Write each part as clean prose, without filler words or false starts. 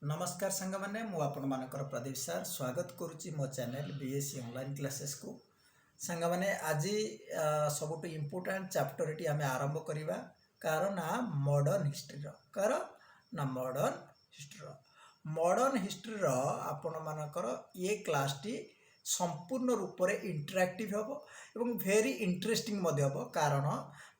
नमस्कार सांग मैंने मुझे प्रदीप सार स्वागत करुच्ची मो चैनल बीएससी ऑनलाइन क्लासेस को सांग मैंने आज सबुठ इम्पोर्टाट चैप्टर टी आम आरंभ करवा कार ना मॉडर्न हिस्ट्री कार ना मॉडर्न हिस्ट्री आपण मानकर ये क्लास टी संपूर्ण रूप से इंटरैक्टिव हम एवं वेरी इंटरेस्टिंग हम कारण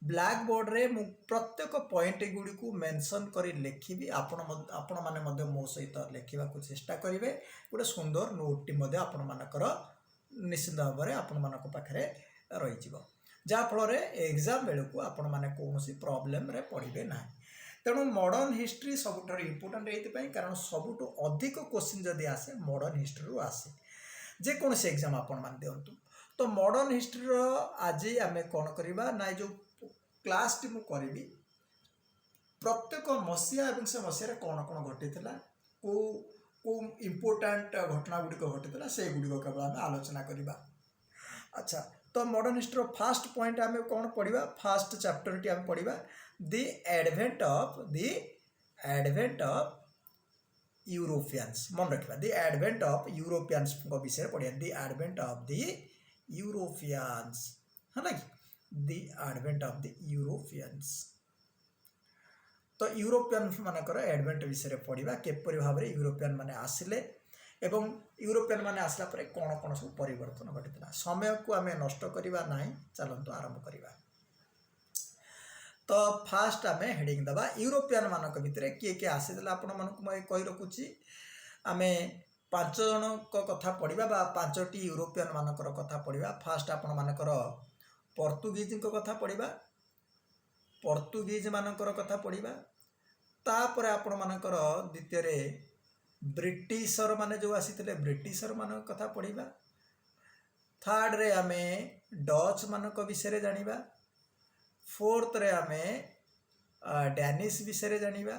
ब्लैक बोर्ड रे मु प्रत्येक पॉइंट गुड़ी को मेंशन कर लिखी आपण माने मो सहित लिखा को चेष्टा करेंगे गोटे सुंदर नोट टी आपण मानकर निश्चित भाव में आपण मान पाखे रही जहाँफल एग्जाम बेलू को आपण मैंने कौन प्रोब्लेम रे पड़े ना तेणु मॉडर्न हिस्ट्री सबुठ इम्पोर्टाट ये कारण सबुठ अधिक क्वेश्चन जदि आसे मॉडर्न हिस्ट्री आसे जेकोसी एग्जाम आपण मान दिंतु तो मॉडर्न हिस्ट्री आज आम कौन करवा ना जो क्लास टी करी प्रत्येक मसीहा और से मसीह कौन कौन घटी कौ कौ इम्पोर्टाट घटना गुड़िक घटी से गुड़िक केवल आम आलोचना करवा। अच्छा तो मॉडर्न हिस्ट्री फास्ट पॉइंट आम कौन पढ़ा फास्ट चैप्टर टी आम पढ़ा द एडवेंट ऑफ यूरोपियंस मन रखा द एडवेंट ऑफ यूरोपियंस विषय पढ़ा the advent of the Europeans है ना कि the advent of the Europeans तो यूरोपियन मानकर एडवेंट विषय पढ़ा केपरी भाव में यूरोपियन माने आसिले एवं यूरोपियन माने आसला परे कौन कौन सब परिवर्तन घटी समय को आम नष्ट करवा ना चलतु आरंभ करवा। तो फास्ट आम हेडिंग दबा यूरोपियन मानक भितर किए किए आसीला आपण मानक मैं कही रखुची आम 5 जन कथा पढ़ा 5टी यूरोपियन मानकर कथा पढ़ा। फास्ट आपण मानकर पोर्तुगीज कथा पढ़ा पोर्तुगीज मानकर कथा पढ़ा तापर आपण मानकर द्वितीय ब्रिटिशर माने जो आसीथिले ब्रिटिशर मान कथा पढ़ा थर्ड रे आम डच मानक विषय जानिबा फोर्थ रे आम डैनिश विषय जानिबा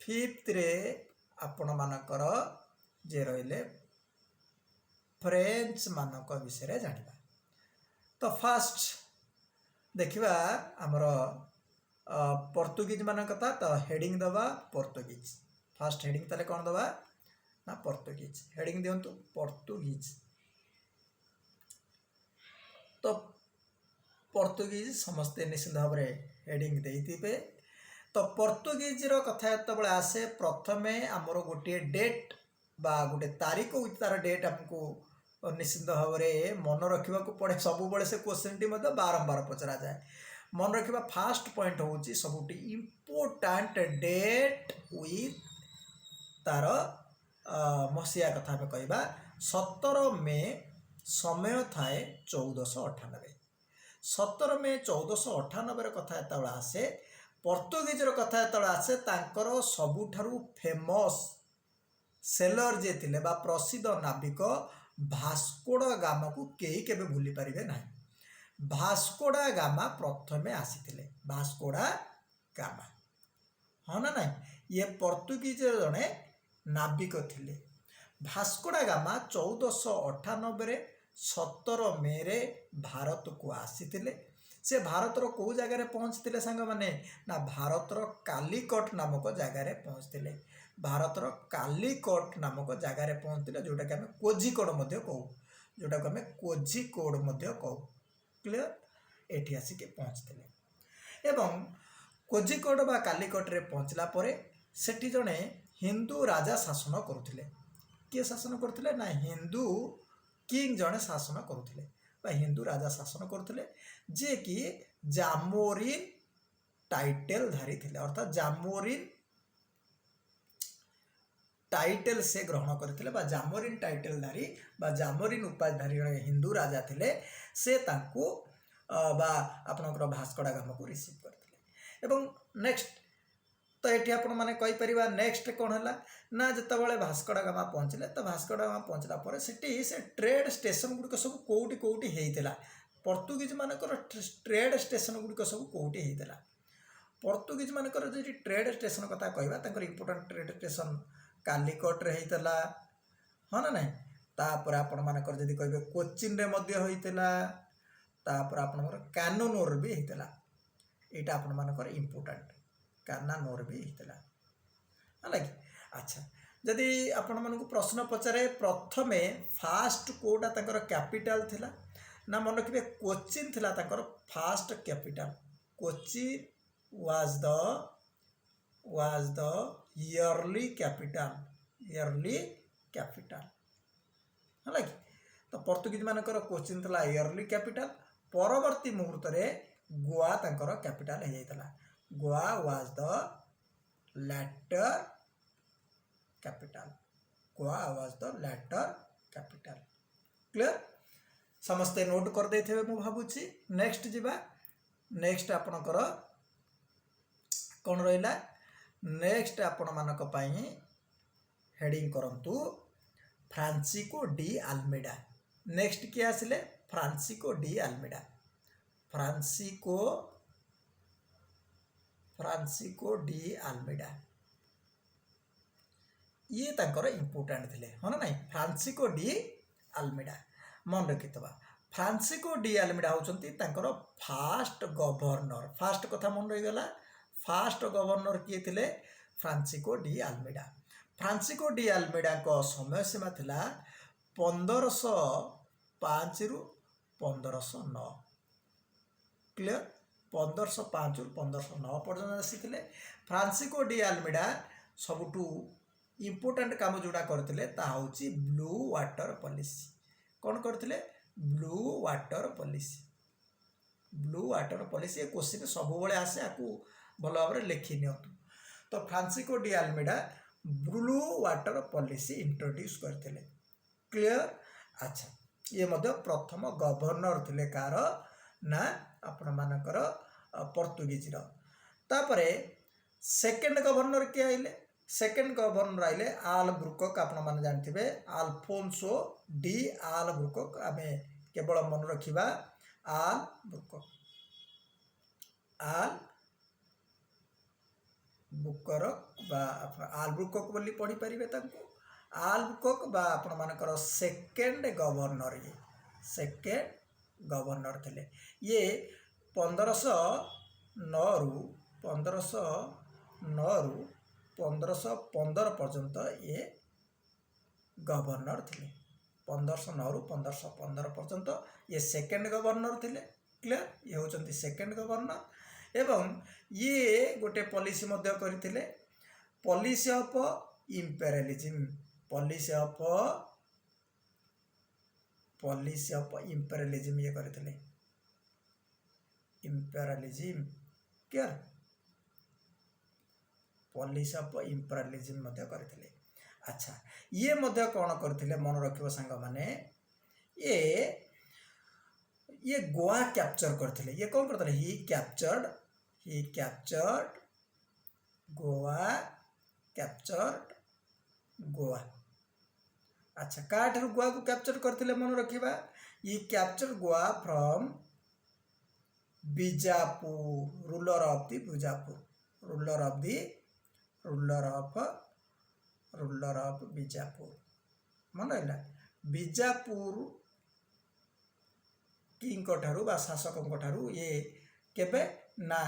फिफ्थ रे आपण मानकर जे रहिले फ्रेंच मानक विषय जानिबा। तो फास्ट देखिबा हमर पोर्तुगीज मान कथा तो हेडिंग दबा पोर्तुगीज फास्ट हेडिंग ताले कौन दबा ना पोर्तुगीज हेडिंग दिंतु पोर्तुगीज। तो पोर्तुगीज समस्ते निश्चित भाव में हेडिंग देते तो पोर्तुगीज कथा जो आसे प्रथमे आमर गोटे डेट बा गोटे तारीख तार डेट आमको निश्चित भाव में मन रखा पड़े सब से क्वेश्चन टी बारंबार पचरा जाए मन रखा फास्ट पॉइंट हूँ सब इम्पोर्टाट डेट विथ तार मसीहा कथा कहवा 17 मे समय थाए 1498 17 मे 1498 कथा जो आसे पोर्तुगीजर कथा जो आसे तांकर सबुठारु फेमस सेलर जे थिले बा प्रसिद्ध नाविक भास्कोडा गामा को कई केबे भूली पारिबे नाही। भास्कोडा गामा प्रथमे आसीथिले भास्कोडा गामा हाँ ना नहीं ये पोर्तुगीज जड़े नाविक थिले। भास्कोडा गामा 1498 17 मे रे भारत को आसीथिले से भारतर कौ जगार पहुँचते सांग माने ना भारतर कालीकट नामक जगार पहुँचते भारतर कालीकट नामक जगार पहुँचते जोटा कि आम कोझिकोड कहू जोटा को आम कोझिकोड कहू क्लियर एठी आसिक पहुँचते एवं कोझिकोड बा कालीकट रे पहुँचला परे सेठी जड़े हिंदू राजा शासन करुले किए शासन करुले ना हिंदू किंग जड़े शासन करुले हिंदू राजा शासन करुले जे कि जामोरिन टाइटेल धारी थे अर्थात जामोरिन टाइटेल से ग्रहण करते जामोरिन टाइटेल धारी जामोरिन उपाधिधारी हिंदू राजा थे से तांको आपणकर भास्कोडा गामा को रिसीव करते एवं नेक्स्ट तो ये आपण मैंने कहीपर नेक्स्ट कौन है ना जितेबाला भास्कोडा गामा पहुँचले तो भास्कोडा गामा पहुँचला पर से ट्रेड स्टेशन गुड़िक सब कौटी कौटी होता पोर्तुगीज मानकर ट्रेड स्टेशन गुड़िक सब कौटी होता पोर्तुगीज मानकर जी ट्रेड स्टेशन कथा कहवा इम्पोर्टाट ट्रेड स्टेशन कालीकट रे होता हाँ ना नहीं तापर आपण मानकर जदि कहे कोचिन रे मध्य होता तापर आपनकर कानोनोर भी होता यहाँ आपण मानकर इम्पोर्टाट कानानोर भी होता है कि अच्छा जदि आपण मानक प्रश्न पचारे प्रथमे फास्ट कोटा तांकर कैपिटल थिला ना मन रखिबे कोचिन थिला तांकर fast capital Cochin was the yearly capital है कि तो पोर्तुगीज मानकर कोचिन थिला इयरली कैपिटल परवर्ती मुहूर्त रे गोवा तांकर कैपिटल हे जाइतला Goa was the latter capital Goa was the latter capital clear समस्ते नोट कर देथिबे मु भाबुची नेक्स्ट जिबा नेक्स्ट आपनकर कोन रहिला नेक्स्ट आपण मानक पई हेडिंग करंतु फ्रांसिस्को डी अल्मेडा नेक्स्ट किए आसिले Francisco de Almeida Francisco de Almeida ये तांकर इंपोर्टेंट थिले हो ना नहीं फ्रांसिस्को डी अल्मेडा मन रखितबा फ्रांसिस्को डी अल्मेडा होचंती तांकर फास्ट गवर्नर फास्ट कथा मन रही गला फास्ट गवर्नर किए थिले Francisco de Almeida Francisco de Almeida को समय सीमा थिला 1505 रु 1509 क्लियर 1505 रु 1509 पर्यंत आसीथिले फ्रांसिस्को डी अल्मेडा सबुठू इंपोर्टेंट काम जोड़ा करथिले ता होची ब्लू वाटर पॉलिसी कौन करथिले ब्लू वाटर पॉलिसी क्वेश्चन सब बेले आसे आकु भल भाव लिखि नियंतु तो Francisco de Almeida blue water policy introduce करते क्लियर अच्छा ये मध्य प्रथम गवर्नर थिले कार ना आपण मानकर पोर्तुगीज तापरे सेकंड गवर्नर के आइले सेकंड गवर्नर आइले आल्बुकर्क आपण माने जानथिबे अल्फोंसो डी आल्बुकर्क आमे केवल मन रखिबा आल्बुकर्क बोली पढ़ी पारिबे तांको आल्बुकर्क बा आपण मानकर सेकंड गवर्नर थिले ये 1509 रु 1515 पर्यंत ये गवर्नर थिले 1509 रु 1515 पर्यंत ये सेकंड गवर्नर थिले क्लियर ये होचंती सेकंड गवर्नर एवं ये गोटे पॉलिसी मध्य करथिले पॉलिसी ऑफ इंपेरियलिज्म ये करथिले imperialism clear policy of imperialism मध्य करथिले अच्छा ये मध्य कौन करथिले मन रखिबो संग माने ये गोवा कैप्चर करथिले ये कौन करथिले ही कैप्चर्ड गोवा अच्छा काठर गोवा को कैप्चर करथिले मन रखिबा ये capture Goa from Bijapur ruler of Bijapur मन रहिला बीजापुर किंग ठारू बा शासकों ठारू ये केबे ना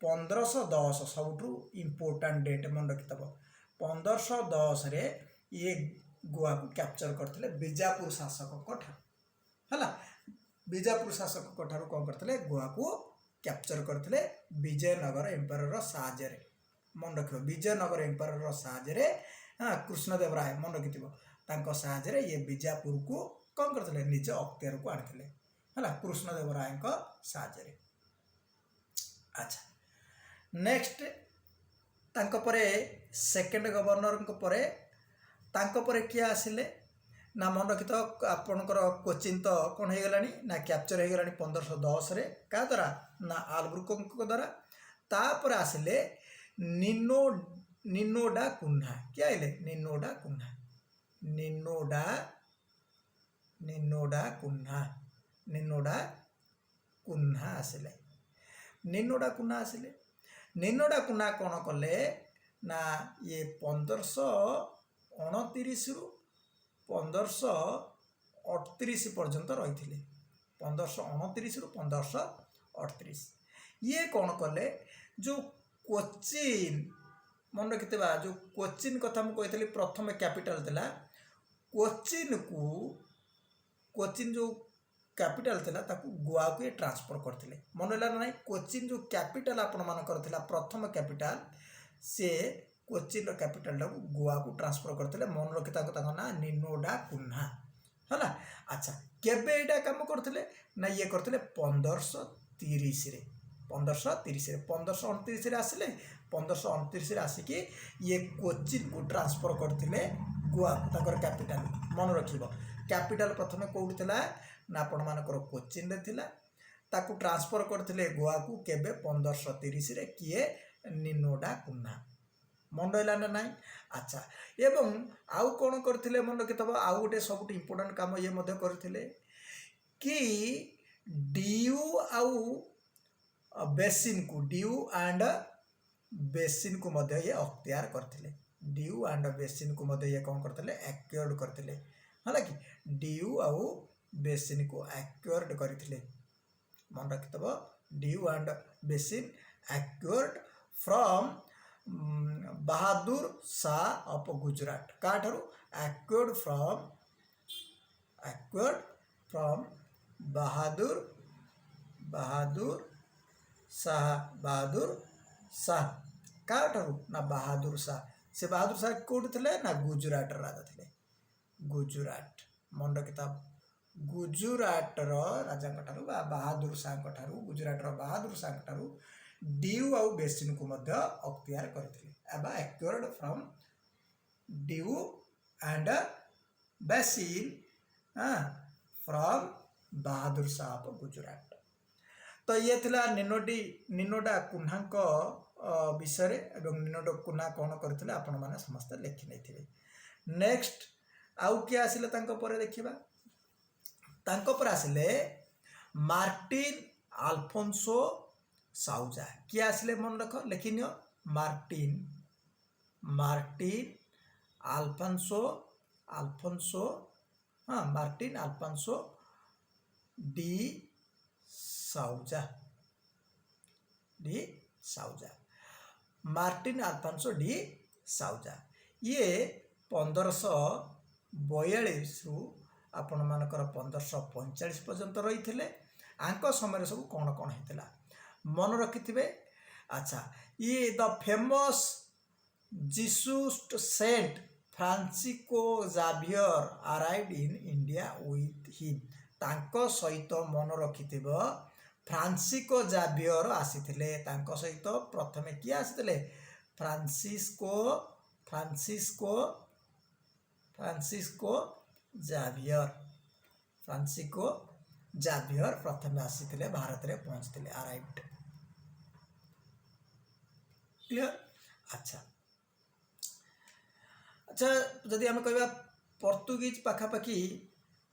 1510 सबुठू इंपोर्टेंट डेट मन रखितब 1510 रे ये गोवा को कैप्चर करथिले बीजापुर शासकों ठारू हला बीजापुर शासकों ठारू कौन करथिले गोवा को कैप्चर करथिले विजयनगर एम्पायर साहाय्य रे मन रखिबो विजयनगर एम्पायर साहाय्य रे कृष्णदेव राय मन रखिथिबो तांको साहाय्य रे ये बीजापुर को कौन करथिले निज अख्तियार को आनिथिले हला कृष्णदेव राय को साहाय्य रे अच्छा नेक्स्ट तांको परे सेकंड गवर्नर को परे तांको परे किया आसिले ना मन रखित आपणकर कोचिन तो कौन हो गलानी ना कैप्चर हो गलानी 1510 रे का द्वारा ना आल्बुकर्क द्वारा तापर आसिले निनोडा कुन्हा क्या आइले निनोडा कुन्हा आसिले निनोडा कुन्हा कौन कले ना ये 1529 रु 1538 पर्यंत रही 1529 रु 1538 ये कौन कले जो कोचिन मन रखि जो कोचिन कथा मुझे प्रथम कैपिटल थिला कोचिन जो कैपिटल थिला ताकू गोवा को ट्रांसफर करथिले मन रहा ना कोचिन जो कैपिटल आपण मानकर थिला प्रथम कैपिटल से कोचिन कैपिटल टाकू गोवा को ट्रांसफर करथिले मन रखि ना निनोडा कुन्हा है। अच्छा केबे एटा काम करथिले ना ये करथिले 1530 रे 1529 रे आसिले 1529 रे आसिकी ये कोचिन को ट्रांसफर करथिले गोवा ताकर कैपिटल मन रखिबो कैपिटल प्रथमे कोउठी थिला ना आपण मानकर कोचिन रे थिला ताकू ट्रांसफर करथिले गोवा को केबे 1530 रे किए निनोडा कुन्हा मन रहा ना नाई। अच्छा एवं आउ कौन करथिले मन रखिथबो आउ गोटे सबुठ इम्पोर्टाट काम ये मध्य करथिले कि ड्यू आउ बेसिन को ड्यू एंड बेसिन को मध्य ये अख्तियार करथिले ड्यू एंड बेसिन को मध्य ये कौन करथिले एक्वायर्ड करथिले है कि ड्यू आउ बेसिन को एक्वायर्ड करथिले मन रखिथबो Diu and Bassein acquired from Bahadur Shah of Gujarat काठारू एक्वायर्ड फ्रॉम बहादुर शाह काठारू ना बहादुर शाह से बहादुर शाह कोड थे ना गुजरात राजा थे गुजरात मन रखिता गुजरात राजा बहादुर शाह गुजरात बहादुर शाह ड्यू आउ बेसिन को मध्य अख्तियार करथिले एबा acquired from due and basin from Bahadur Shah of Gujarat. तो ये थिला निनोडा कुन्हा विषय एवं निनोडा कुन्हा कौन करथिले आपण माने समस्त लिखि नैथिबे। नेक्स्ट आउ किए आसिले तांको परे देखिबा तांको पर आसिले मार्टिन अल्फोंसो साउजा किए आसिले मन रख लिखिनियो मार्टिन अल्फोंसो हाँ Martin Alfonso de Souza Martin Alfonso de Souza ये 1542 रु आपण मानकर 1545 पर्यंत रही थे आंक समय सब कौन कौन होता मन रखिथे। अच्छा ये the famous Jesuit Saint Francisco Xavier arrived in India with him तांको सहित मन रखिथिब फ्रांसिस्को जावियर आसीथिले तांको सहित प्रथमे किए आसीथिले फ्रांसिस्को जावियर प्रथमे आसीथिले भारत रे पहुंचथिले अराइव्ड क्लियर। अच्छा जदि आम कह पोर्तुगीज पाखापाखि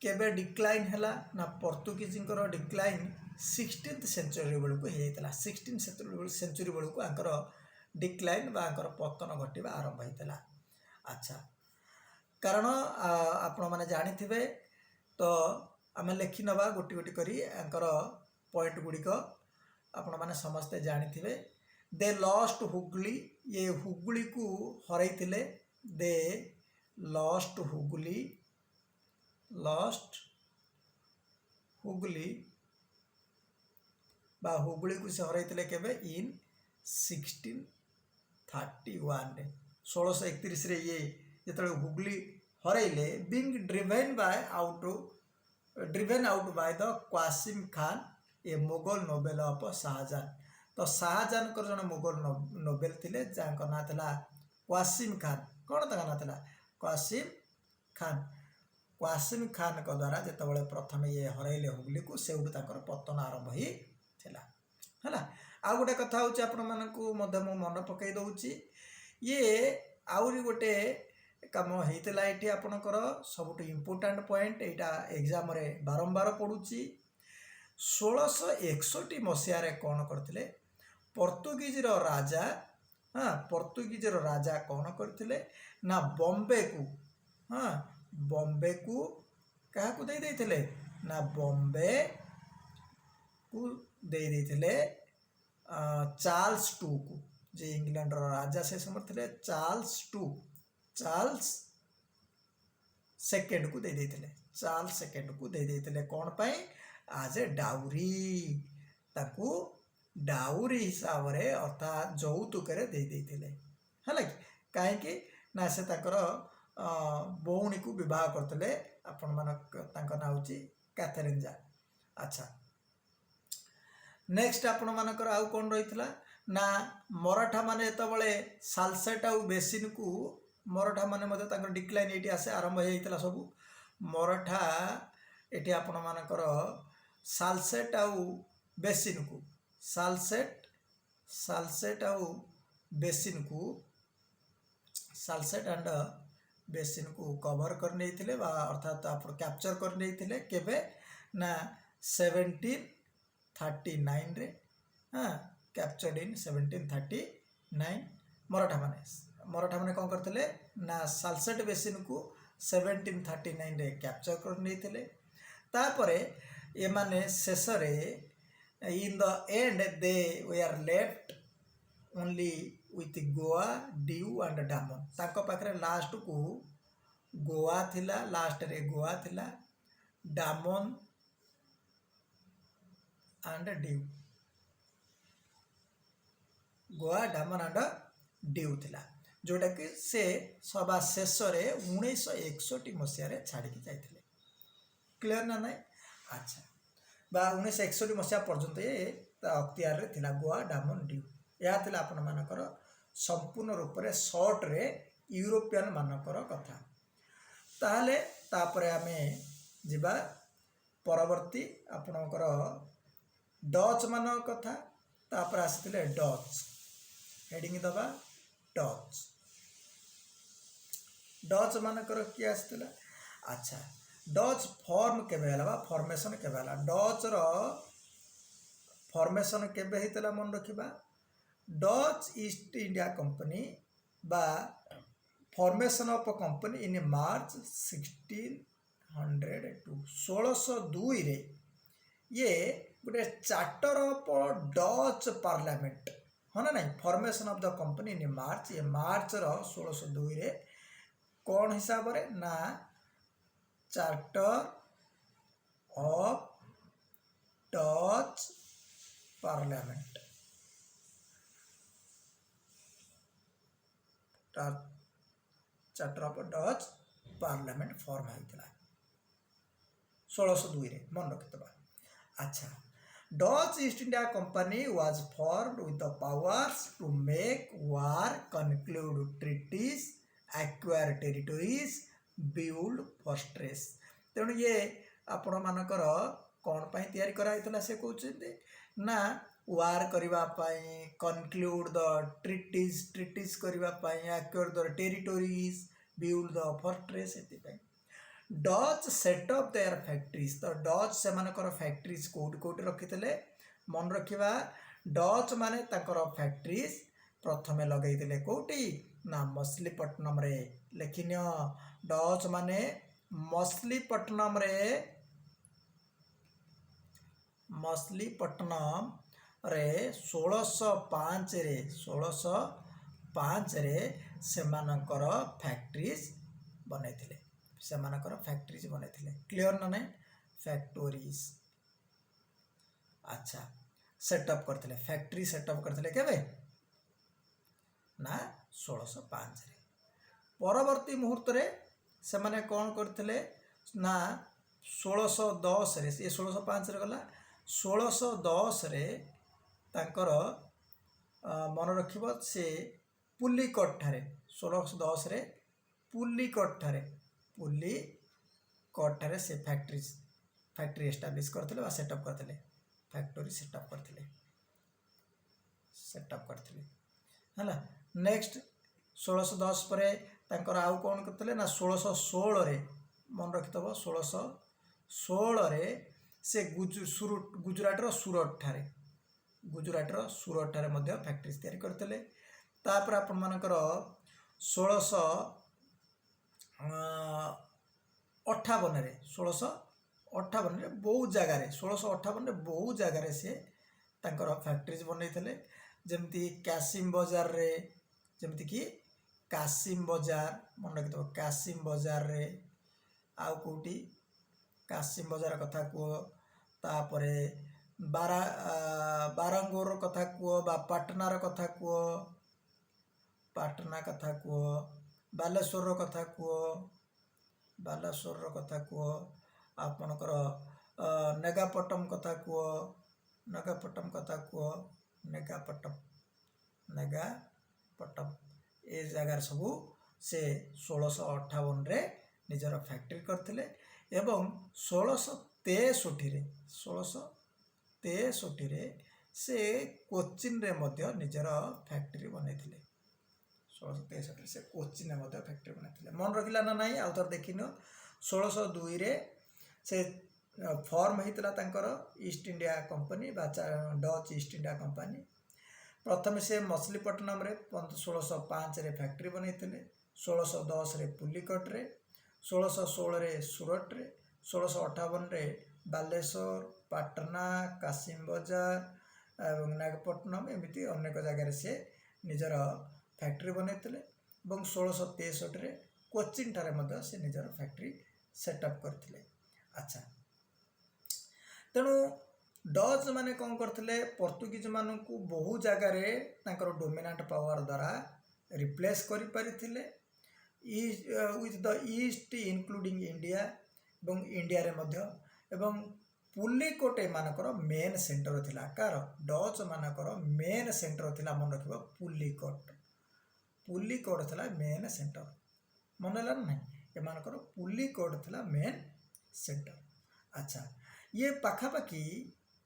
केबे डिक्लाइन हैला ना पोर्तुगीजर डिक्लाइन 16th सेंचुरी बेलू होता 16th सेंचुरी बेलू आंकर डिक्लाइन बा आंकर पतन घटवा आरंभ होता। अच्छा कारण आपण मैंने जानी तो आम लिखि नवा गोटी गोटी करी आंकर पॉइंट गुड़िक आपण मैंने समस्ते जानी दे लॉस्ट हुगली ये हुगली को हरई दे लॉस्ट हुगली बा हुगली को से हरई केबे इन 1631 रे 1631 रे ये जो Hooghly हरइले being driven out by the क्वासिम Khan A Mughal Nobel of Shahjahan. तो शाहजहां को जन मुगल नोबेल थिले जांको ना थिला क्वासिम खान कौन तक ना थिला क्वासिम खान को द्वारा जिते प्रथम ये हरइले हुगली को से पतन आरंभ ही थिला है। आ गोटे कथा हूँ आपण मानू मन पकई दौची ये आउरी गोटे कम होता ये आपणकर सबुठ इम्पोर्टाट पॉइंट यहाँ एग्जाम रे बारंबार पड़ुची 1661 मसीह कौन करते पोर्तुगीजर राजा कौन करते ना बॉम्बे को क्या दे देते ना बॉम्बे को दे देते चार्ल्स टू को जे इंग्लैंड राजा से समय थे चार्ल्स सेकेंड को दे देते चार्ल्स सेकेंड को दे देते कौन पाई आज ए डाउरी ताकू डाउरी हिसाब से अर्थात यौतुक दे देते है कहीं ना से भौणी को विवाह करते आपण मान ना हूँ कैथरीन जा। अच्छा नेक्स्ट आपण मानकर आउ कौन रही ना मराठा माने जो सालसेट आउ बेसिन को मराठा माने डिक्लाइन ये आसे आरंभ होता सब मराठा ये आपण मानकर सालसेट आउ बेसिन को सालसेट आउ बेसिन को सालसेट एंड बेसिन को कवर कर नहीं अर्थात आप कैप्चर कर नहीं केबे ना 1739 रे हाँ कैप्चर्ड इन 1739 मराठा माने कौन करते ना सालसेट बेसिन को 1739 रे कैप्चर कर नहीं तापरे ये माने शेष रे in the end they we are left only with Goa Diu and Daman ताको पाखरे लास्ट को गोवा थिला लास्ट रे गोवा थिला Daman and due Goa Daman and due थिला जोटा कि से सभा शेष रे 1961 मसीह छाड़ी जाइए क्लियर ना नहीं। अच्छा बा 1961 मसीहा पर्यंत ये अख्तियार रे थिला गोवा डामन ड्यू यह थिला आपण मानकर संपूर्ण रूप से शॉर्ट रे यूरोपियन मानकर कथा ताहले तापरे आमे जिबा परवर्ती आपणकर डच मान कथा तापर आसिथिले डच हेडिंग दबा डच मानकर किए आसिथिला। अच्छा डच फॉर्म केबे हला फॉर्मेशन केबे हला डच रो फॉर्मेशन केबे हितला मन रखिबा डच ईस्ट इंडिया कंपनी बा formation of a company in March 1602 1602 रे ये गोटे चार्टर ऑफ डच पार्लियामेंट हाँ ना नहीं formation of the company in March ये मार्च रो 1602 रे कौन हिसाब रे ना charter of Dutch parliament charter of Dutch parliament form होता 1602 रे मन रखिथबा। अच्छा Dutch East India Company was formed with the powers to make war conclude treaties acquire territories build fortress तेणु ये आपण मानकर कौन पाई तैयारी कराइतला से कहते ना वार करबा पाई कनक्लूड द ट्रीटीज करबा पाई acquire the territories build the fortress एतिपाई डच सेटअप देयर फैक्ट्रीज तो डच से मानकर फैक्ट्रीज कोड कोड रखितले मन रखिबा डच माने ताकर फैक्ट्रीज प्रथमे लगैतिले कोटी ना मछलीपट्टनम रे लेखिनियो डच माने मछलीपट्टनम रे 1605 रे सेमानकर फैक्ट्रीज बनैथिले क्लियर ना नहीं फैक्टोरीज। अच्छा सेटअप करथिले फैक्ट्री सेटअप करथिले केबे ना 1605 रे परवर्ती मुहूर्त रे से माने कौन करथिले ना 1610 रे ये 1605 रे गला 1610 रे तांकर मन रखिबो से पुलिकट ठारे 1610 रे पुलिकट ठारे से फैक्ट्री एस्टाब्लिश करथिले बा सेटअप करथिले फैक्टरी सेटअप करथिले हला। नेक्स्ट 1610 पर तांकर आउ कौन करथिले ना 1616 रे मन रखितबो 1616 रे से गुजरात रो सूरत ठारे मध्य फैक्ट्री तैयारी करथिले तापर आपण मानकर 1658 रे 1658 रे बहुत जगह रे 1658 रे बहुत जगह रे से तांकर फैक्ट्रीज बनैथिले जमती कासिम बजार रे जमती कि कासिम बजार मन रखिथो कासिम बजार रे आउ कोटी कासिम बजार कथा कुह तापरे बारंगोर कथा कुह बा पाटनार कथा कुह पाटना कथा कुह बालेश्वर कथा कुह बालेश्वर कथा कुह आपणकर नेगापट्टम कथा कुह नेगापट्टम कथा कुह नेगापट्टम नेगापट्टम ए जगार सबू से 1658 रे निजर फैक्ट्री करथिले एवं 1663 रे से कोचिन रे मध्य निजर फैक्ट्री बनैथिले 1663 से कोचिन रे मध्य फैक्ट्री बनैथिले मन रखिला ना नाही आउतर देखिनो 1602 रे से फॉर्म हेतला तांकर ईस्ट इंडिया कंपनी बा डच ईस्ट इंडिया कंपनी प्रथम से मछलीपट्टनम रे 1605 रे फैक्ट्री बनैथिले 1610 रे पुलिकट रे 1616 रे सूरत रे 1658 रे बालेश्वर पाटना कासिम बजार एवं नागपट्टनम एमिति अनेक जगह से निजर फैक्ट्री बनैथिले एवं 1663 रे कोचिन ठारे मध्य से निजर फैक्ट्री सेटअप करथिले। अच्छा तेणु डच माने कौन करथिले पोर्तुगीज मानकु बहु जगह रे तांकर डोमिनेंट पावर द्वारा रिप्लेस करि परिथिले with the East including India एवं इंडिया रे मध्य एवं पुलिकोटे मानकर मेन सेंटर थिला कार डच मानकर मेन सेंटर थिला मन रखिबो पुलिकोट थिला मेन सेंटर मन होला नै ए मानकर पुलिकोट थिला मेन सेंटर। अच्छा ये पाखापाखि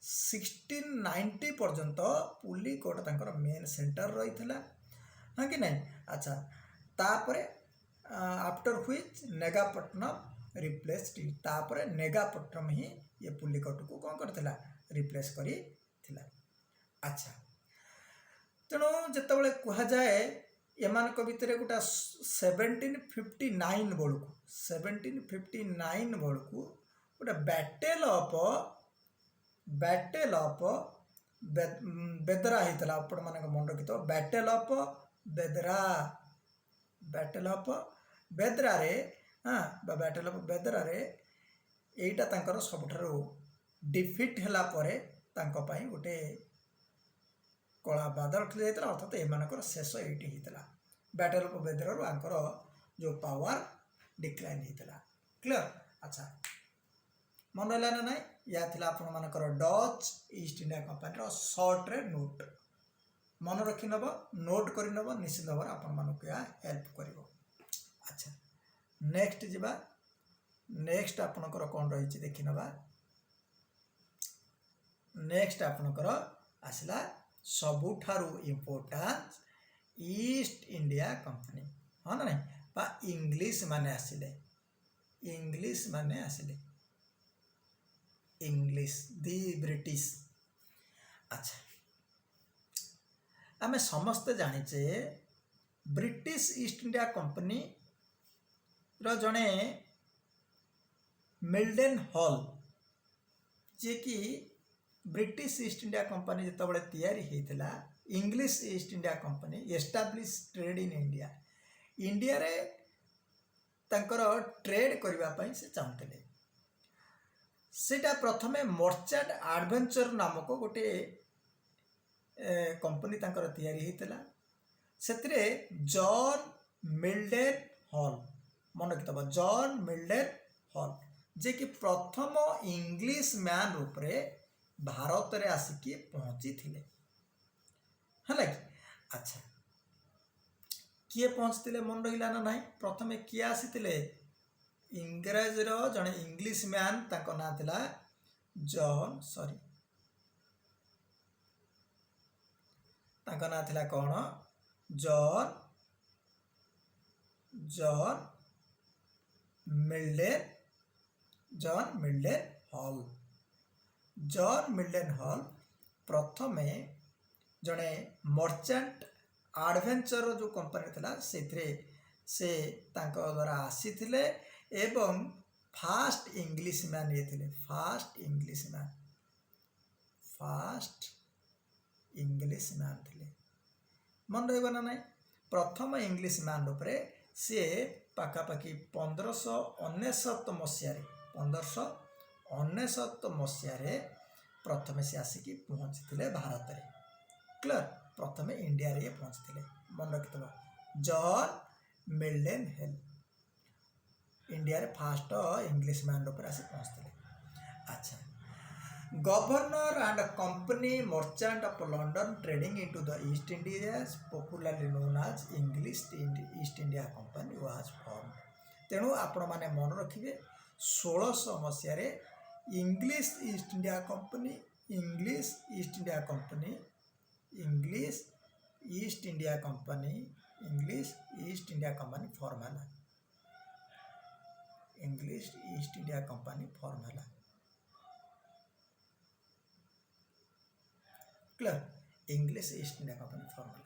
1690 पर्यंत पुलिकोट तांकर मेन सेंटर रही थिला हाँ कि नहीं। अच्छा तापरे आफ्टर व्हिच नेगापट्टनम रिप्लेस्ड तापरे नेगापट्टनम ही ये पुलिकोट को कौन करथिला रिप्लेस करी थिला। अच्छा तेणु जेतेबेले कुहा जाए एमानक भितरे गोटा 1759 बळकु गोटा बैटल ऑफ बेदरा होता आपण मान मन रखी बैटल ऑफ बेदरा रे हाँ बैटल ऑफ बेदरा रे एटा तांकर सबठारु डिफिट होला परे तांको पई गोटे कला बादल खेल जाता अर्थात एमानकर शेष एटी होता बैटल ऑफ बेदरा आंकर जो पावर डिक्लाइन होता क्लियर। अच्छा मन रहा ना ना या थिला आपण मानकर डच ईस्ट इंडिया कंपनी रो शॉर्ट रे नोट मन रखी नब नोट करी नब निश्चित भाव आपण मानक या हेल्प करिवो। अच्छा नेक्स्ट जिबा नेक्स्ट आपनकर कोन रही देखि नबा नेक्स्ट आपनकर आसला सबुठारु इम्पोर्टेंट ईस्ट इंडिया कंपनी हाँ ना नहीं बा इंग्लिश माने आसिले इंग्लिश दी ब्रिटिश। अच्छा आमे समस्त जानिचे ब्रिटिश ईस्ट इंडिया कंपनी रो जणे मिल्डन हॉल जे कि ब्रिटिश ईस्ट इंडिया कंपनी जितेबाला तैयारी होता English East India company establish trade in India India रे तांकर ट्रेड करने से चाहते सेटा प्रथमे मर्चेंट एडवेंचर नामक गोटे कंपनी तांकर तैयारी होता से जॉन मिल्डन हॉल मन रखिथब जॉन मिल्डन हॉल जे कि प्रथम इंग्लिश मैन रूप रे भारत रे आसिकी पहुंची थिले है कि। अच्छा किए पहुंचते मन रहा ना ना प्रथमे किए आसी इंग्रेज रो जने इंग्लिश मैन ताको ना थिला जॉन सॉरी ताको ना थिला कौन जॉन मिल्डन हॉल। जॉन मिल्डन हॉल प्रथमे जने मर्चेंट एडवेंचर जो कंपनी थिला से तांको द्वारा आसीथिले एवं फास्ट इंग्लिश मैन ये थिले फास्ट इंग्लिश मैन थे मन रहा ना ना प्रथम इंग्लिश मैन रूपे सी पाखापाखि 1599 मसीह 1599 मसीह प्रथम सी आसिक पहुँची भारत में क्लियर प्रथम इंडिया रे पहुँची मन रखि जॉन मिल्टन हेल इंडिया रे फास्ट इंग्लिश मैन रूप आसी पहुँचते अच्छा governor and company merchant of London trading into the East Indies popularly known as English East India Company was form तेणु आपण माने मन रखिए 1600 मसीह English East India Company English East India Company English East India Company English East India Company form है English East India Company form है clear English East India Company form है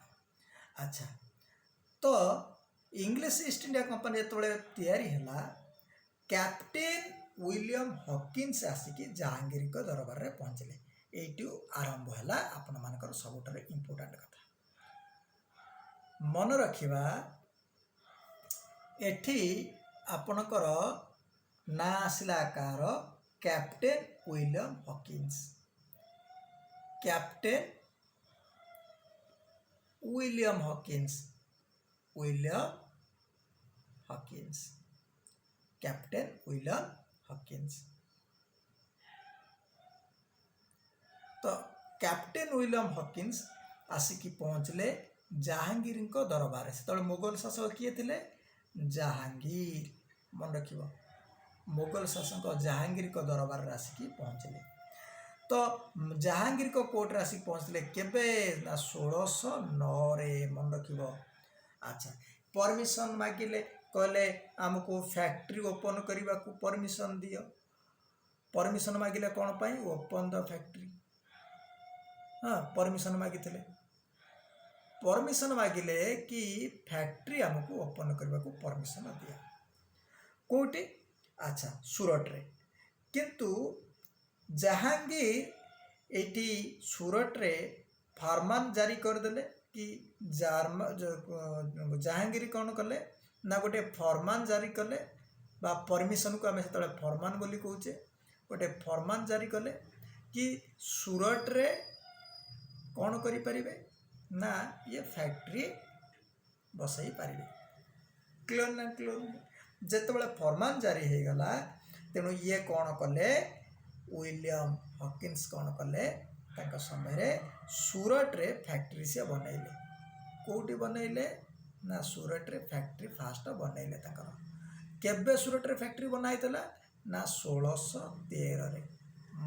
अच्छा तो इंग्लिश ईस्ट इंडिया कंपनी जो तैयारी है captain William Hawkins आसिक जहांगीर को दरबार में पहुँचले यू आरंभ है आपण मानकर सबुठार इम्पोर्टाट कथा मन रखिबा एठी आपणकर ना आसला car captain William Hawkins captain William Hawkins captain William Hawkins तो कैप्टेन विलियम हॉकिंस आसिक पहुँचले जहांगीर को दरबार से मुगल शासक किए थे जहांगीर मन रख मुगल शासक जहांगीर को दरबार आसिक पहुँचले तो जहांगीर को कोर्ट आसिक पहुँचले केबे ना 1609 मन रख अच्छा परमिशन मागिले कहले आमको फैक्ट्री ओपन करने को परमिशन दियो परमिशन मागिले कौन पाई ओपन द फैक्ट्री हाँ परमिशन मागिले परमिशन मागिले कि फैक्ट्री आमको ओपन करने को परमिशन दिया कोटी अच्छा सूरत रे किंतु जहांगीर एटी सूरत रे फरमान जारी करदेले कि जहांगीर कौन कले ना गोटे फरमान जारी कले बा परमिशन को आम से फरमान बोली कहचे गोटे फरमान जारी कले कि सूरत रे कौन करें ना ये फैक्ट्री बसई पारे क्लियर ना क्लियर जिते फरमान जारी हो गला तेणु ये कौन कले विलियम हॉकिंस कौन कले समय सूरत रे फैक्ट्री से बनइले कौटी बनइले ना सूरत रे फैक्ट्री फास्ट बनइले केबे सूरत रे फैक्ट्री बनाई ना 1613 रे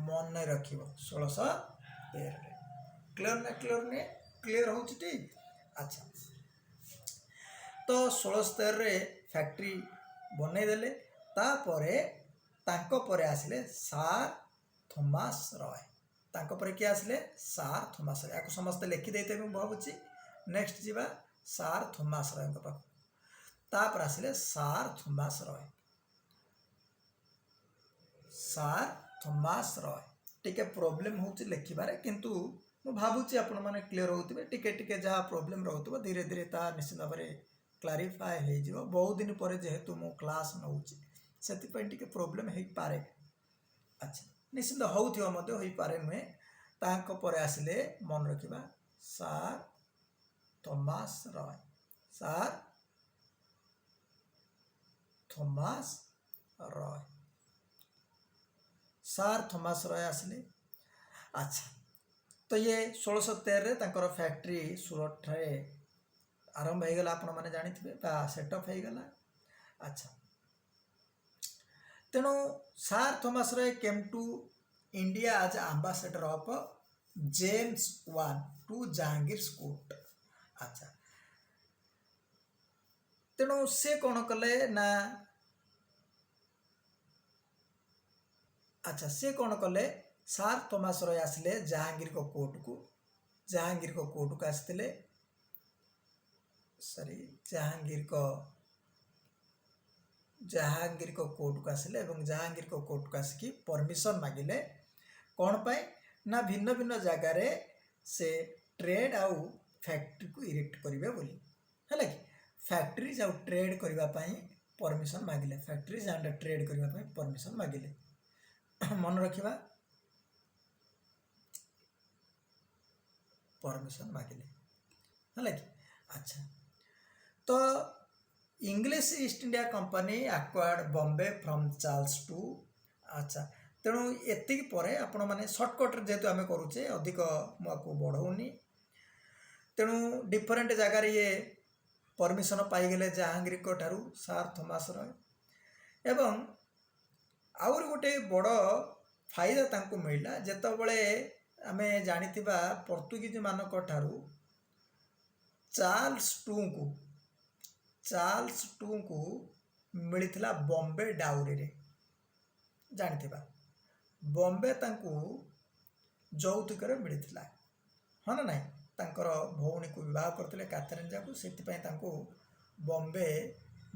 मन रख 1613 रे क्लियर ना क्लियर ने क्लियर हो ठीक अच्छा तो 1613 रे फैक्ट्री बनईदेले तापरे तांको परे आसिले सार थॉमस रॉय तांको परे किए आसिले सार थॉमस रॉय या समस्त लिखि देते भावुची नेक्स्ट जीवा सार थॉमस रॉय पाख तापर आसिले सार थॉमस रॉय टिके प्रोब्लेम होची लिखिबारे किंतु मु भावुची आपण माने क्लियर होतिबे टिके टिके जहाँ प्रोब्लेम रहउतबो धीरे धीरे ता निश्चित भाव में क्लारिफाए हो जिवो बहुत दिन पर जेहेतु मु क्लास नउची सेति टिके प्रोब्लेम हो पारे अच्छा निश्चित होउथिबो मध्ये होई पारे नुहे तांको परे आसिले मन रखिबा सार थॉमस रॉय सार थॉमस रॉय आसिले अच्छा तो ये 1613 तांकर फैक्ट्री सूरत रे आरंभ हो गला आपण माने जानिथिबे बा सेटअप हो गला अच्छा तेणु सार Thomas Roe came to India as ambassador of James I to Jahangir court अच्छा तेणु से कौन कले ना अच्छा से कौन कले सार थॉमस रॉय आसिले जहांगीर को कोर्ट को आसते सॉरी जहांगीर को कोर्ट को आसिले एवं जहांगीर को कोर्ट को आसिक परमिशन मागिले कौन पाए ना भिन्न भिन्न जगार से ट्रेड आउ फैक्ट्री को इरेक्ट करेंगे बोली है कि फैक्ट्रीज आउ ट्रेड करने परमिशन मागिले फैक्ट्रीज एंड ट्रेड करने परमिशन मागिले मन रखा परमिशन मागिले है कि अच्छा तो English East India company acquired Bombay from Charles to अच्छा तेणु एति पर आपण मैंने सर्टकट जेहेतु आम करुचे अधिक मुझे बढ़ौनी तेणु डिफरेंट जगार ये परमिशन पाईगले जहांगीर को ठारू सार थॉमस रॉय एवं आउर गोटे बड़ फायदा तांको मिलला जेतबले आमे जानिथिबा पोर्तुगीज मानक ठारू चार्ल्स टू को मिलथिला बॉम्बे डाउरी रे जानिथिबा बॉम्बे तांको यौतुक रे मिलथिला हाँ ना नहीं तांकर भौणी को विवाह करते कैथरीन जाकू से बॉम्बे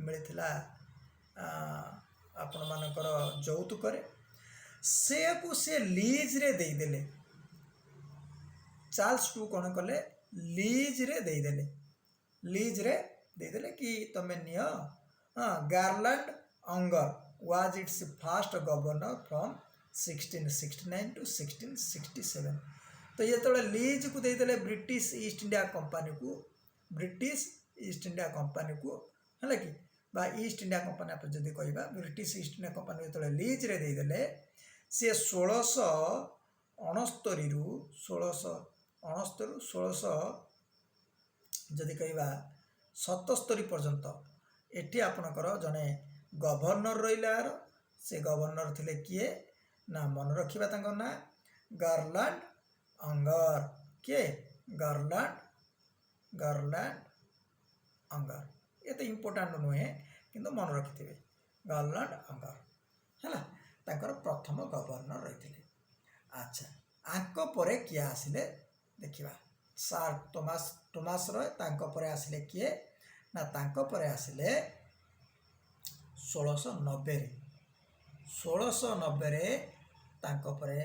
मिलथिला आपण मानकर यौतुक से को से लीज रे देदेले चार्ल्स टू कौन कले लीज रे देदेले कि तमें नियो Gerald Aungier was its first governor from 1669 to 1667 तो ये तो लीज को देदेले ब्रिटिश ईस्ट इंडिया कंपनी को है कि बा ईस्ट इंडिया कंपनी आप जब कह ब्रिटिश ईस्ट इंडिया कंपनी जो लीज रे देदेले सी 1669 जदि कह 77 पर्यंत एटी आपणकर जड़े गवर्नर रहा से गवर्नर थिले किए ना मन रखा ना गार्लैंड अंगर किए गार्लैंड अंगर ये तो इम्पोर्टाट नुहे किंतु मन रखि गार्लैंड अंगर है प्रथम गवर्नर रही अच्छा आंक पर किए आसिले देखा सार थॉमस रॉय तांको परे आसिले किए ना तांको परे आसिले 1690 रे तांको परे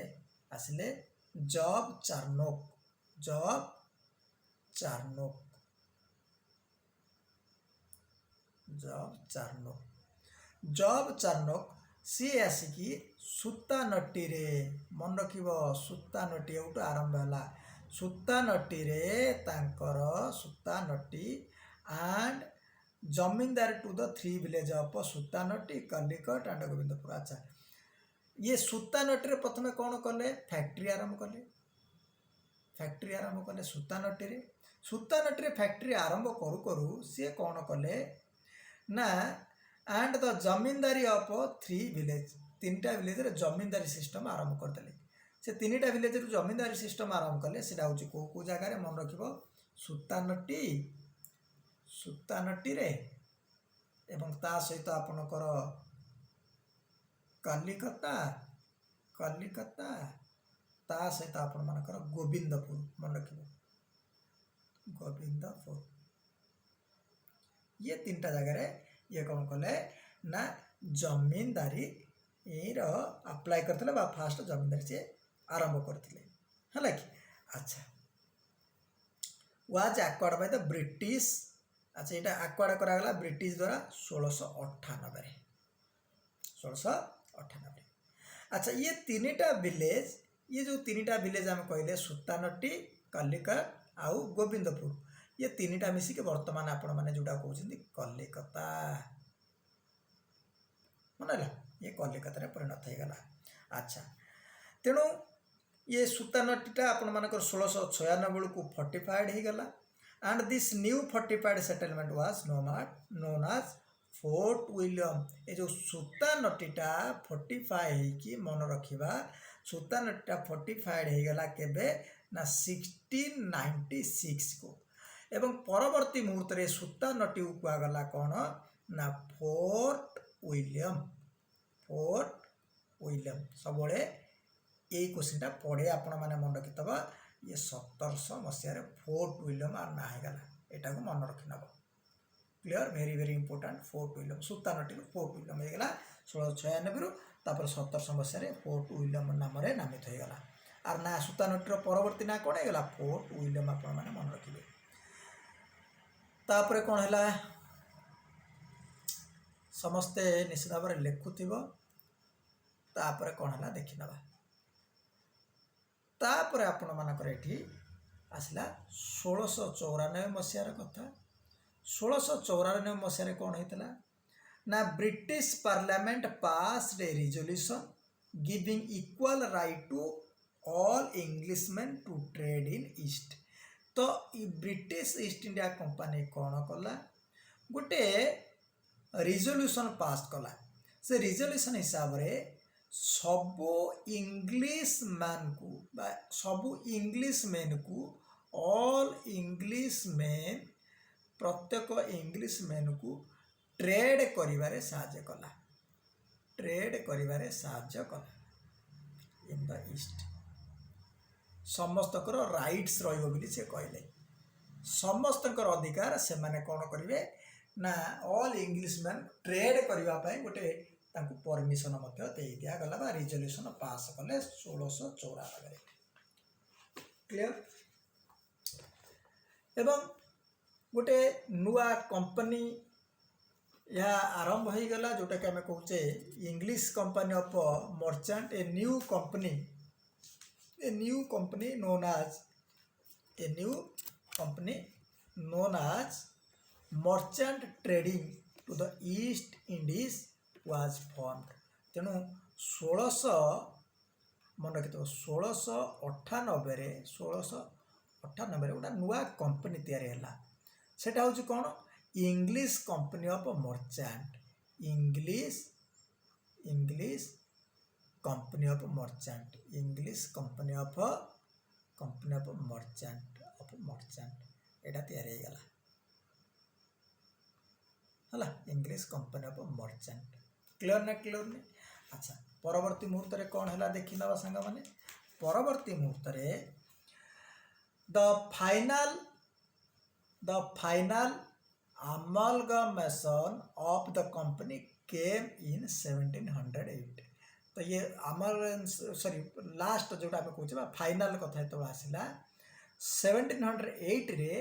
आसिले जॉब चार्नोक सी आसिकी सूतानटी रे मन रख सूतानटी उठू आरंभ है सूतानटी रे तांकर Sutanuti and zamindar to the 3 village of Sutanuti Kalikata and Govindpur अच्छा ये सूतानटी रे प्रथमे कौन कले फैक्ट्री आरंभ कले सूतानटी रे फैक्ट्री आरंभ करू करू सी कौन कले ना and the zamindari of 3 village 3टा विलेज रे जमींदारी सिस्टम आरंभ करते से 3टा विलेज रे जमींदारी सिस्टम आरंभ कले सेटा होची को जगह मन रखिबो सूतानटी रे एवं ता सहित आपणकर कलिकता ता सहित आपण मानकर गोविंदपुर मन रखिबो गोविंदपुर ये 3टा जगह रे ये कौन कले ना जमींदारी अप्लाई करते फास्ट जमींदारी से आरंभ करते है कि अच्छा was acquired by the British अच्छा यहाँ एक्वायर्ड करागला ब्रिटिश द्वारा 1698 अच्छा ये 3टा विलेज ये जो 3टा विलेज आम कहले सूतानटी कलिकट आउ गोविंदपुर ये 3टा मिसिक वर्तमान आपण मैंने जोटा कहते कलिकता मन ये कलिकता परिणत हो गला अच्छा तेणु ये सूतानटीटा आपण मानकर 1696 बेलू फोर्टिफाइड हो गला and this new fortified settlement was known as Fort William ये जो सूतानटीटा फोर्टिफाई होगी मन रखा सूतानटीटा फोर्टिफाइड हो गला केबे ना 1696 को एवं परवर्ती मुहूर्त में सूतानटी कहगला कौन ना फोर्ट विलियम सब यही क्वेश्चनटा पढ़े आपण मैंने मन रखी ये 1700 मसीह फोर्ट विलियम आर ना होगा यहाँ को मन रखी नब clear very very important Fort William Sutanuti Fort William होगा 1696 रु 1700 मसीह फोर्ट विलियम नाम नामित होगा आर ना सुतानटीर परवर्ती ना कौन है फोर्ट विलियम आपण मैंने मन रखिए। तापर कौन है समस्ते निश्चित भाव में लिखुव तापर कौन है देखीना तापर आपण मानकर एठी आसला 1694 मसीहार कथा। 1694 मसीह कौन होता ना British parliament passed a resolution giving equal right to all Englishman to trade in east. तो ब्रिटिश ईस्ट इंडिया कंपनी कौन कला गोटे रिजोल्यूशन पास कला। से रिजोल्यूशन हिसाब रे सबू इंग्लिश मैन को सबू इंग्लिश मैन को ऑल इंग्लिश मैन प्रत्येक इंग्लिश मैन को ट्रेड करिवारे साहाय्य कला। ट्रेड करिवारे साहाय्य कला इन द ईस्ट। समस्तकर राइट्स रहिबो बोली से कहले समस्तकर अधिकार से माने कौन करिवे ना ऑल इंग्लिश मैन ट्रेड करिवा पय गोटे तांको परमिशन मध्य दे दिया गला बा रिजोल्यूशन पास कले 1694 क्लियर। एवं गोटे नुआ कंपनी या आरंभ हो गला जोटा कि आम कहे English company of merchant a new company known as merchant trading to the East Indies was formed. तेणु 1600 मन रखि 1698 गोटा नुआ कंपनी तैयारी है सेटा हूँ कौन English company of merchant. English company of merchant English company of merchant एटा तैयारी गला हला English company of merchant. Clear ना क्लियर नहीं। अच्छा परवर्ती मुहूर्त रे कौन है देखी नवा सांग माने परवर्ती मुहूर्त रे the final amalgamation of the company came in 1708। तो ये लास्ट जोटा आम कहे फाइनल कथा जो आसला 1708 रे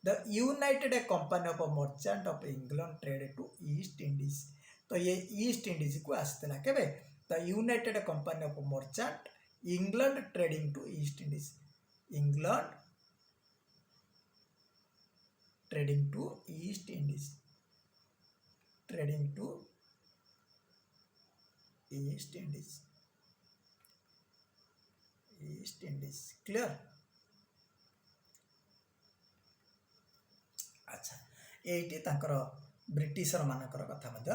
the United company of merchant of England trade to East Indies. तो ये ईस्ट इंडीज को आसला केबे the United company of merchant England trading to East Indies. England trading to East Indies clear. अच्छा एटी तांकर ब्रिटिशर मानकर कथा मध्य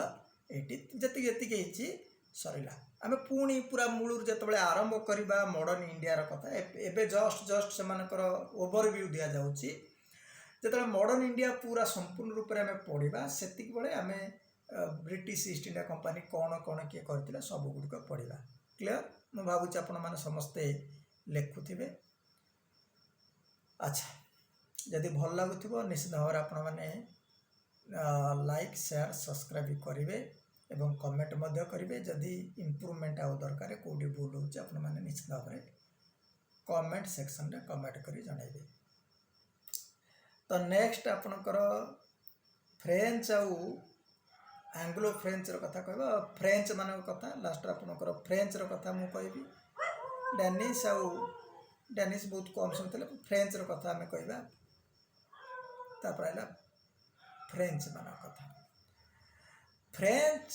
एटी जति सरला आम पुणी पूरा मूलर जो आरंभ करवा मॉडर्न इंडिया कथा एबे जस्ट से ओवरव्यू दिया जाउची। जो मॉडर्न इंडिया पूरा संपूर्ण रूप से आम पढ़ा से आम ब्रिटिश ईस्ट इंडिया कंपनी कौन कौन किए करथिला सब गुड़िक पढ़ा। क्लियर मु भावुची आपण माने समस्ते लिखुथिबे। अच्छा जदि भल लगुथिबो निश्चित भाव में आपण माने लाइक शेयर सब्सक्राइब करेंगे एवं कमेंट मध्य करेंगे। जदि इम्प्रूवमेंट आउ दरकार कोडी भूल होची आपण माने निश्चित भाव में कमेंट सेक्शन रे कमेंट करी जणाइबे। तो नेक्स्ट आपणकर फ्रेंच आउ एंग्लो फ्रेंच कथा कहबा फ्रेंच मान कथा लास्ट आपणकर फ्रेंच कथा मु कहबी। डेनिश आउ डेनिश बहुत कम सुनते फ्रेंच कथा आम कहबा। तापर आइला फ्रेंच मान कथा। French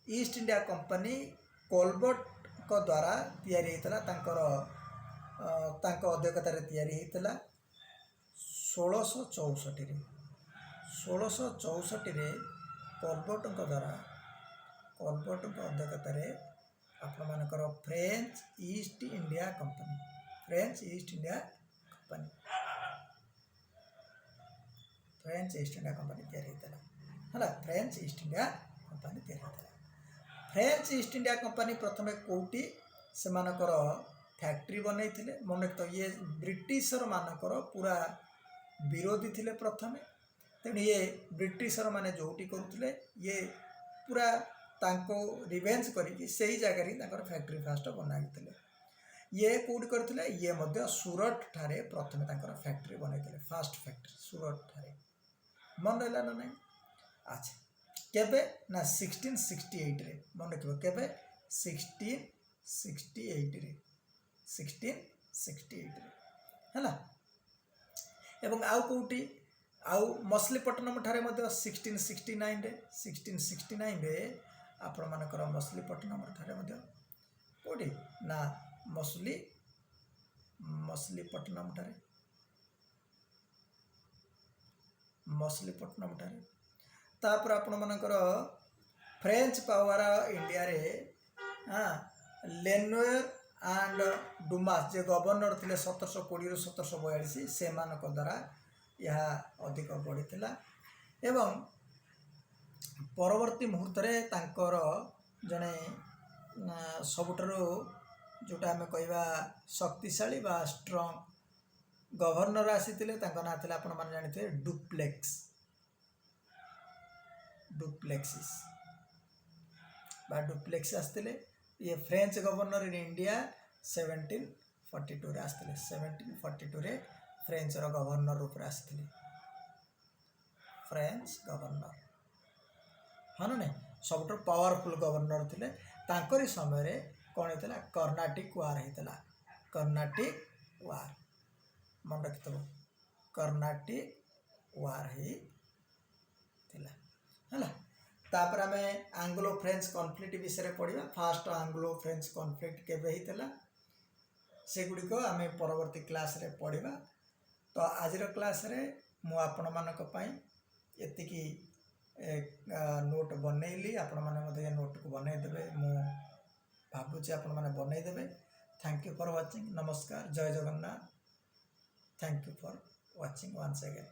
east India company Colbert को द्वारा तैयारी होता तांको अध्यक्षतार तैयारी होता 1664 रे कोलबर्ट द्वारा अध्यक्षतार आपर फ्रेंच ईस्ट इंडिया कंपनी तैयारी होता है। फ्रेंच ईस्ट इंडिया कंपनी तैयारी होता। फ्रेंच ईस्ट इंडिया कंपनी प्रथम कौटी से फैक्ट्री बनई मन तो ये ब्रिटिशर मानकर पूरा विरोधी थिले प्रथमे। तेणु ये ब्रिटिशर माने जोटी करुले ये पूरा तांको रिवेंज करी सही जगह ही फैक्ट्री फास्ट बनाई। ये कौटी करथिले ये मध्य सूरत ठारे प्रथमे तांकर फैक्ट्री बनैथिले फर्स्ट फैक्ट्री सूरत ठारे मन रहला ना नहीं। अच्छा केबे ना 1668 रे मन रखिबो केबे 1668 रे 1668 रे हैला। एवं आउ कौटी आउ मछलीपट्टनम ठारे मध्य 1669 रे आपण मानकर मछलीपट्टनम ठारे मध्य कौटी ना मछलीपट्टनम ठारे तापर आपण मानकर फ्रेंच पावर इंडिया रे हाँ लेनोयर एंड डुमास जे गवर्नर थे 1720 रु 1742 से द्वारा यह अधिक बढ़ी एवं परवर्ती मुहूर्त जड़े सबुठारु जोटा आम कहवा शक्तिशाली बा स्ट्रंग गवर्नर आसीथिले तांको ना थिला आपण माने जानिथे डुप्लेक्सिस बा डुप्लेक्स आसथिले। ये फ्रेंच गवर्नर इन इंडिया 1742 रे आसथिले 1742 रे फ्रेंच रो गवर्नर रूप आसथिले फ्रेंच गवर्नर हाँ ना सब पावरफुल गवर्नर थिले। तांकरी समय रे कौन होता कर्नाटिक वार होता कर्नाटिक वार मन रखिथब कर्नाटिक वार है। तापर आम आंग्लो फ्रेंच कन्फ्लिक्ट विषय पढ़ा फास्ट आंग्लो फ्रेंच कन्फ्लिक्ट केबे होता सेगुड़िक आम परवर्ती क्लास रे पढ़ा। तो आज क्लास रे मु आपण मानक पई एतिकी नोट बनैली आपण माने नोट को बनई देबे मु भावुची आपण माने बनई देबे। Thank you for watching. नमस्कार जय Jagannath. Thank you for watching once again.